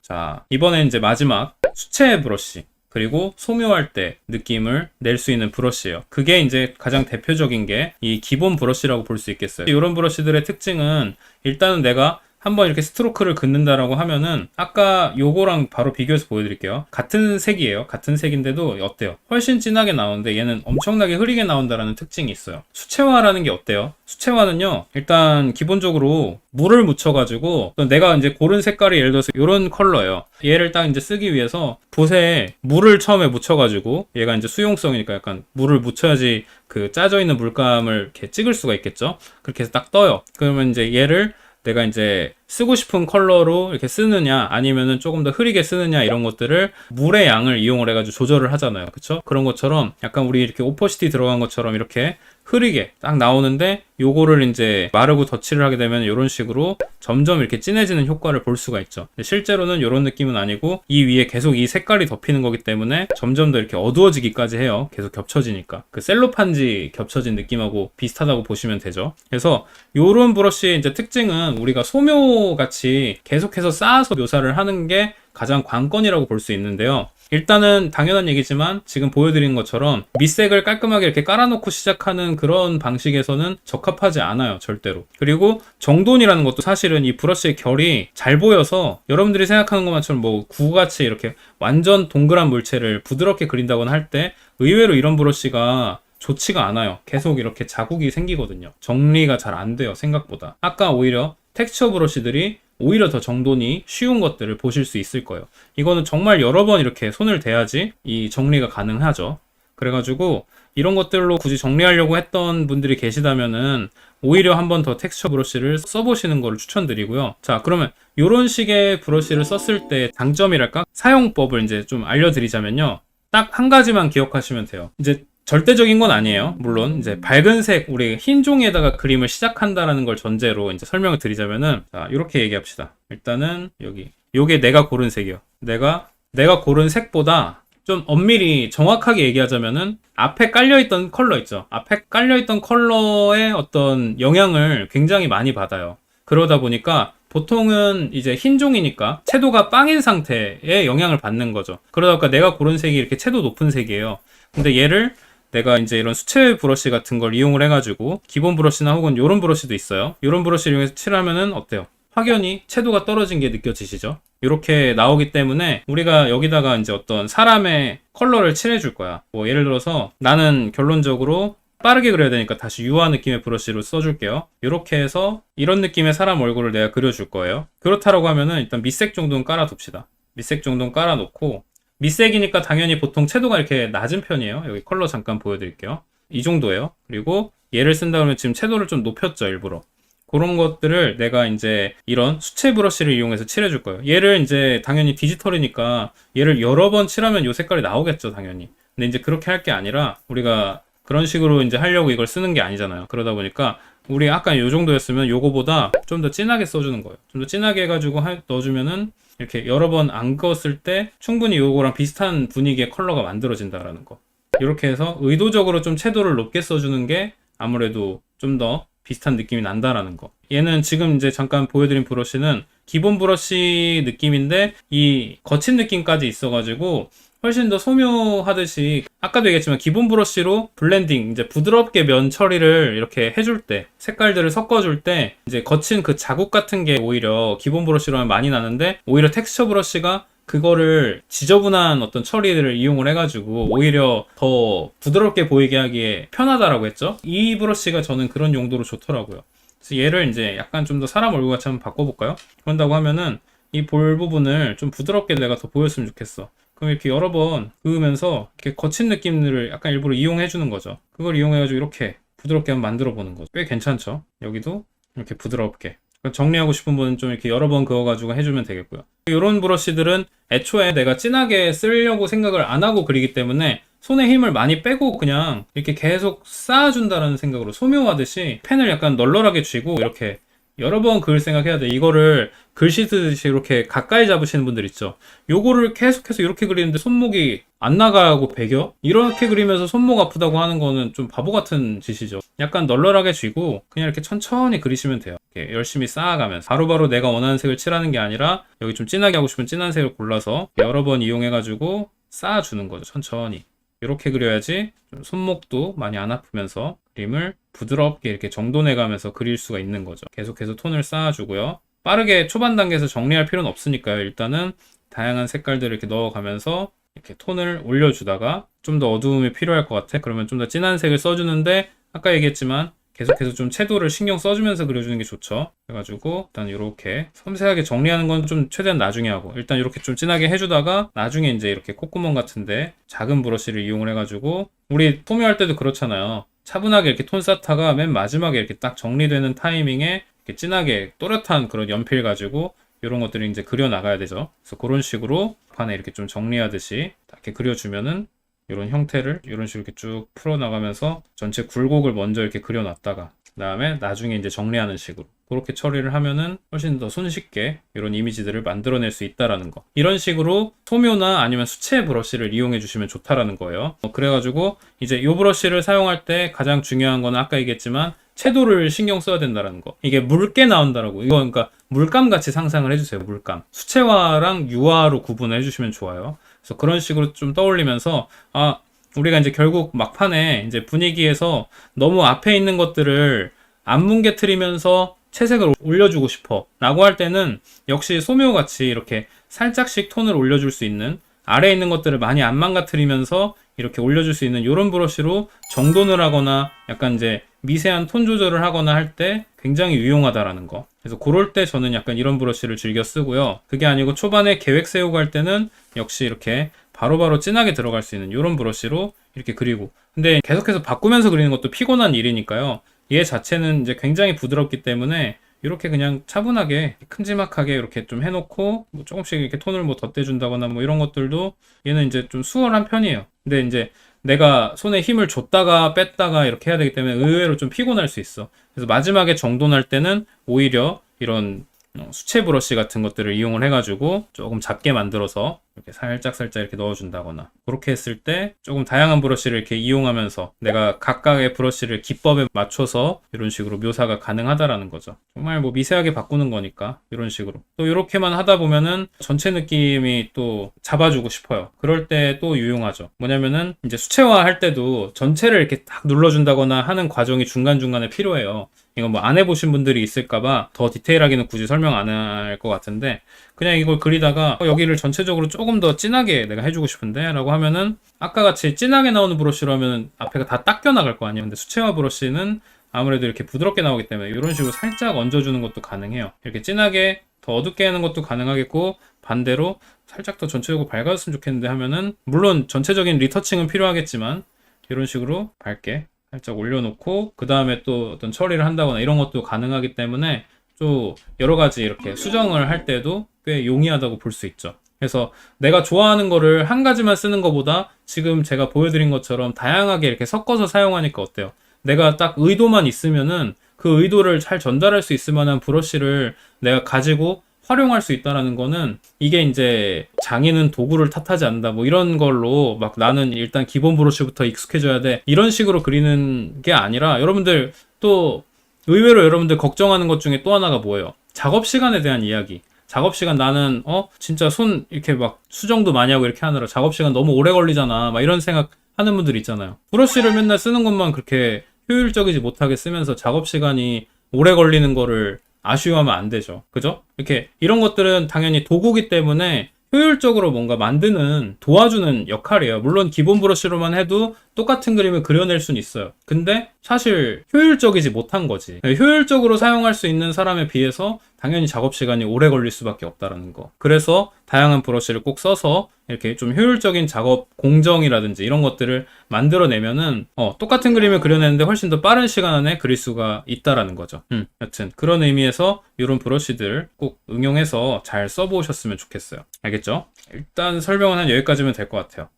자, 이번엔 이제 마지막 수채 브러쉬. 그리고 소묘할 때 느낌을 낼 수 있는 브러쉬예요. 그게 이제 가장 대표적인 게 이 기본 브러쉬라고 볼 수 있겠어요. 이런 브러쉬들의 특징은 일단은 내가 한번 이렇게 스트로크를 긋는다라고 하면은 아까 요거랑 바로 비교해서 보여드릴게요. 같은 색이에요. 같은 색인데도 어때요? 훨씬 진하게 나오는데 얘는 엄청나게 흐리게 나온다라는 특징이 있어요. 수채화라는 게 어때요? 수채화는요, 일단 기본적으로 물을 묻혀가지고 내가 이제 고른 색깔이 예를 들어서 이런 컬러예요. 얘를 딱 이제 쓰기 위해서 붓에 물을 처음에 묻혀가지고 얘가 이제 수용성이니까 약간 물을 묻혀야지 그 짜져 있는 물감을 이렇게 찍을 수가 있겠죠. 그렇게 해서 딱 떠요. 그러면 이제 얘를 내가 이제 쓰고 싶은 컬러로 이렇게 쓰느냐 아니면은 조금 더 흐리게 쓰느냐 이런 것들을 물의 양을 이용을 해가지고 조절을 하잖아요. 그쵸? 그런 것처럼 약간 우리 이렇게 오퍼시티 들어간 것처럼 이렇게 흐리게 딱 나오는데 요거를 이제 마르고 덧칠을 하게 되면 이런 식으로 점점 이렇게 진해지는 효과를 볼 수가 있죠. 근데 실제로는 이런 느낌은 아니고 이 위에 계속 이 색깔이 덮이는 거기 때문에 점점 더 이렇게 어두워지기까지 해요. 계속 겹쳐지니까. 그 셀로판지 겹쳐진 느낌하고 비슷하다고 보시면 되죠. 그래서 요런 브러쉬의 이제 특징은 우리가 소묘 같이 계속해서 쌓아서 묘사를 하는 게 가장 관건이라고 볼 수 있는데요. 일단은 당연한 얘기지만 지금 보여드린 것처럼 밑색을 깔끔하게 이렇게 깔아놓고 시작하는 그런 방식에서는 적합하지 않아요. 절대로. 그리고 정돈이라는 것도 사실은 이 브러쉬의 결이 잘 보여서 여러분들이 생각하는 것만처럼 뭐 구같이 이렇게 완전 동그란 물체를 부드럽게 그린다거나 할 때 의외로 이런 브러쉬가 좋지가 않아요. 계속 이렇게 자국이 생기거든요. 정리가 잘 안 돼요. 생각보다. 아까 오히려 텍스처 브러쉬들이 오히려 더 정돈이 쉬운 것들을 보실 수 있을 거예요. 이거는 정말 여러 번 이렇게 손을 대야지 이 정리가 가능하죠. 그래가지고 이런 것들로 굳이 정리하려고 했던 분들이 계시다면은 오히려 한 번 더 텍스처 브러쉬를 써보시는 거를 추천드리고요. 자, 그러면 이런 식의 브러쉬를 썼을 때 장점이랄까? 사용법을 이제 좀 알려드리자면요. 딱 한 가지만 기억하시면 돼요. 이제 절대적인 건 아니에요. 물론 이제 밝은 색, 우리 흰 종이에다가 그림을 시작한다라는 걸 전제로 이제 설명을 드리자면은, 자, 이렇게 얘기합시다. 일단은 요게 내가 고른 색이요. 내가 고른 색보다 좀 엄밀히 정확하게 얘기하자면은 앞에 깔려있던 컬러 있죠. 앞에 깔려있던 컬러의 어떤 영향을 굉장히 많이 받아요. 그러다 보니까 보통은 이제 흰 종이니까 채도가 빵인 상태에 영향을 받는 거죠. 그러다 보니까 내가 고른 색이 이렇게 채도 높은 색이에요. 근데 얘를 내가 이제 이런 수채 브러쉬 같은 걸 이용을 해가지고 기본 브러쉬나 혹은 이런 브러쉬도 있어요. 이런 브러쉬를 이용해서 칠하면은 어때요? 확연히 채도가 떨어진 게 느껴지시죠? 이렇게 나오기 때문에 우리가 여기다가 이제 어떤 사람의 컬러를 칠해줄 거야. 뭐 예를 들어서 나는 결론적으로 빠르게 그려야 되니까 다시 유화 느낌의 브러쉬로 써줄게요. 이렇게 해서 이런 느낌의 사람 얼굴을 내가 그려줄 거예요. 그렇다라고 하면은 일단 밑색 정도는 깔아둡시다. 밑색 정도는 깔아놓고 밑색이니까 당연히 보통 채도가 이렇게 낮은 편이에요. 여기 컬러 잠깐 보여드릴게요. 이 정도예요. 그리고 얘를 쓴다 그러면 지금 채도를 좀 높였죠, 일부러. 그런 것들을 내가 이제 이런 수채 브러쉬를 이용해서 칠해줄 거예요. 얘를 이제 당연히 디지털이니까 얘를 여러 번 칠하면 이 색깔이 나오겠죠, 당연히. 근데 이제 그렇게 할 게 아니라 우리가 그런 식으로 이제 하려고 이걸 쓰는 게 아니잖아요. 그러다 보니까 우리 아까 요 정도였으면 요거보다 좀 더 진하게 써주는 거예요. 좀 더 진하게 해가지고 넣어주면은 이렇게 여러 번 안 그었을 때 충분히 요거랑 비슷한 분위기의 컬러가 만들어진다라는 거. 이렇게 해서 의도적으로 좀 채도를 높게 써주는 게 아무래도 좀 더 비슷한 느낌이 난다라는 거. 얘는 지금 이제 잠깐 보여드린 브러쉬는 기본 브러쉬 느낌인데 이 거친 느낌까지 있어가지고 훨씬 더 소묘하듯이 아까도 얘기했지만 기본 브러쉬로 블렌딩, 이제 부드럽게 면 처리를 이렇게 해줄 때 색깔들을 섞어줄 때 이제 거친 그 자국 같은 게 오히려 기본 브러쉬로 하면 많이 나는데 오히려 텍스처 브러쉬가 그거를 지저분한 어떤 처리들을 이용을 해가지고 오히려 더 부드럽게 보이게 하기에 편하다라고 했죠. 이 브러쉬가 저는 그런 용도로 좋더라고요. 그래서 얘를 이제 약간 좀 더 사람 얼굴같이 한번 바꿔볼까요? 그런다고 하면은 이 볼 부분을 좀 부드럽게 내가 더 보였으면 좋겠어. 그럼 이렇게 여러 번 그으면서 이렇게 거친 느낌들을 약간 일부러 이용해 주는 거죠. 그걸 이용해가지고 이렇게 부드럽게 한번 만들어 보는 거죠. 꽤 괜찮죠? 여기도 이렇게 부드럽게. 정리하고 싶은 분은 좀 이렇게 여러 번 그어가지고 해주면 되겠고요. 이런 브러쉬들은 애초에 내가 진하게 쓰려고 생각을 안 하고 그리기 때문에 손에 힘을 많이 빼고 그냥 이렇게 계속 쌓아준다는 생각으로 소묘하듯이 펜을 약간 널널하게 쥐고 이렇게 여러 번 그을 생각해야 돼. 이거를 글씨 쓰듯이 이렇게 가까이 잡으시는 분들 있죠. 요거를 계속해서 이렇게 그리는데 손목이 안 나가고 배겨? 이렇게 그리면서 손목 아프다고 하는 거는 좀 바보 같은 짓이죠. 약간 널널하게 쥐고 그냥 이렇게 천천히 그리시면 돼요. 이렇게 열심히 쌓아가면서 바로바로 내가 원하는 색을 칠하는 게 아니라 여기 좀 진하게 하고 싶으면 진한 색을 골라서 여러 번 이용해가지고 쌓아주는 거죠. 천천히. 이렇게 그려야지 좀 손목도 많이 안 아프면서 그림을 부드럽게 이렇게 정돈해가면서 그릴 수가 있는 거죠. 계속해서 톤을 쌓아주고요. 빠르게 초반 단계에서 정리할 필요는 없으니까요. 일단은 다양한 색깔들을 이렇게 넣어가면서 이렇게 톤을 올려주다가 좀 더 어두움이 필요할 것 같아. 그러면 좀 더 진한 색을 써주는데 아까 얘기했지만 계속해서 좀 채도를 신경 써주면서 그려주는 게 좋죠. 그래가지고 일단 이렇게 섬세하게 정리하는 건 좀 최대한 나중에 하고 일단 이렇게 좀 진하게 해주다가 나중에 이제 이렇게 콧구멍 같은데 작은 브러쉬를 이용을 해가지고 우리 소묘할 때도 그렇잖아요. 차분하게 이렇게 톤 쌓다가 맨 마지막에 이렇게 딱 정리되는 타이밍에 이렇게 진하게 또렷한 그런 연필 가지고 이런 것들을 이제 그려 나가야 되죠. 그래서 그런 식으로 판에 이렇게 좀 정리하듯이 이렇게 그려주면은 이런 형태를 이런 식으로 이렇게 쭉 풀어 나가면서 전체 굴곡을 먼저 이렇게 그려놨다가 그다음에 나중에 이제 정리하는 식으로 그렇게 처리를 하면은 훨씬 더 손쉽게 이런 이미지들을 만들어낼 수 있다라는 거. 이런 식으로 소묘나 아니면 수채 브러쉬를 이용해 주시면 좋다라는 거예요. 그래가지고 이제 이 브러쉬를 사용할 때 가장 중요한 거는 아까 얘기했지만 채도를 신경 써야 된다는 거. 이게 묽게 나온다라고. 이거 그러니까 물감 같이 상상을 해주세요. 물감. 수채화랑 유화로 구분을 해주시면 좋아요. 그래서 그런 식으로 좀 떠올리면서 우리가 이제 결국 막판에 이제 분위기에서 너무 앞에 있는 것들을 안 뭉개뜨리면서 채색을 올려주고 싶어 라고 할 때는 역시 소묘같이 이렇게 살짝씩 톤을 올려줄 수 있는 아래에 있는 것들을 많이 안 망가뜨리면서 이렇게 올려줄 수 있는 이런 브러쉬로 정돈을 하거나 약간 이제 미세한 톤 조절을 하거나 할 때 굉장히 유용하다라는 거. 그래서 그럴 때 저는 약간 이런 브러쉬를 즐겨 쓰고요. 그게 아니고 초반에 계획 세우고 할 때는 역시 이렇게 바로바로 진하게 들어갈 수 있는 이런 브러쉬로 이렇게 그리고 근데 계속해서 바꾸면서 그리는 것도 피곤한 일이니까요. 얘 자체는 이제 굉장히 부드럽기 때문에 이렇게 그냥 차분하게 큼지막하게 이렇게 좀 해놓고 뭐 조금씩 이렇게 톤을 뭐 덧대준다거나 뭐 이런 것들도 얘는 이제 좀 수월한 편이에요. 근데 이제 내가 손에 힘을 줬다가 뺐다가 이렇게 해야 되기 때문에 의외로 좀 피곤할 수 있어. 그래서 마지막에 정돈할 때는 오히려 이런 수채 브러쉬 같은 것들을 이용을 해가지고 조금 작게 만들어서 이렇게 살짝 이렇게 넣어준다거나 그렇게 했을 때 조금 다양한 브러쉬를 이렇게 이용하면서 내가 각각의 브러쉬를 기법에 맞춰서 이런 식으로 묘사가 가능하다라는 거죠. 정말 뭐 미세하게 바꾸는 거니까 이런 식으로 또 이렇게만 하다 보면은 전체 느낌이 또 잡아주고 싶어요. 그럴 때 또 유용하죠. 뭐냐면은 이제 수채화 할 때도 전체를 이렇게 딱 눌러준다거나 하는 과정이 중간중간에 필요해요. 이거 뭐 안 해보신 분들이 있을까봐 더 디테일하게는 굳이 설명 안 할 것 같은데 그냥 이걸 그리다가 여기를 전체적으로 조금 더 진하게 내가 해주고 싶은데 라고 하면은 아까 같이 진하게 나오는 브러쉬로 하면 앞에가 다 닦여 나갈 거 아니에요. 근데 수채화 브러쉬는 아무래도 이렇게 부드럽게 나오기 때문에 이런 식으로 살짝 얹어주는 것도 가능해요. 이렇게 진하게 더 어둡게 하는 것도 가능하겠고 반대로 살짝 더 전체적으로 밝아졌으면 좋겠는데 하면은 물론 전체적인 리터칭은 필요하겠지만 이런 식으로 밝게 살짝 올려놓고 그 다음에 또 어떤 처리를 한다거나 이런 것도 가능하기 때문에 또 여러 가지 이렇게 수정을 할 때도 꽤 용이하다고 볼 수 있죠. 그래서 내가 좋아하는 거를 한 가지만 쓰는 것보다 지금 제가 보여드린 것처럼 다양하게 이렇게 섞어서 사용하니까 어때요? 내가 딱 의도만 있으면은 그 의도를 잘 전달할 수 있을 만한 브러쉬를 내가 가지고 활용할 수 있다라는 거는 이게 이제 장인은 도구를 탓하지 않는다 뭐 이런 걸로 막 나는 일단 기본 브러쉬부터 익숙해져야 돼 이런 식으로 그리는 게 아니라 여러분들 또 의외로 여러분들 걱정하는 것 중에 또 하나가 뭐예요? 작업 시간에 대한 이야기. 작업 시간 나는 진짜 손 이렇게 막 수정도 많이 하고 이렇게 하느라 작업 시간 너무 오래 걸리잖아 막 이런 생각 하는 분들 있잖아요. 브러쉬를 맨날 쓰는 것만 그렇게 효율적이지 못하게 쓰면서 작업 시간이 오래 걸리는 거를 아쉬워하면 안 되죠. 그죠? 이렇게 이런 것들은 당연히 도구기 때문에 효율적으로 뭔가 만드는 도와주는 역할이에요. 물론 기본 브러쉬로만 해도 똑같은 그림을 그려낼 수는 있어요. 근데 사실 효율적이지 못한 거지. 효율적으로 사용할 수 있는 사람에 비해서 당연히 작업 시간이 오래 걸릴 수밖에 없다라는 거. 그래서 다양한 브러쉬를 꼭 써서 이렇게 좀 효율적인 작업 공정이라든지 이런 것들을 만들어내면은 똑같은 그림을 그려내는데 훨씬 더 빠른 시간 안에 그릴 수가 있다라는 거죠. 여튼 그런 의미에서 이런 브러쉬들 꼭 응용해서 잘 써보셨으면 좋겠어요. 알겠죠? 일단 설명은 한 여기까지면 될 것 같아요.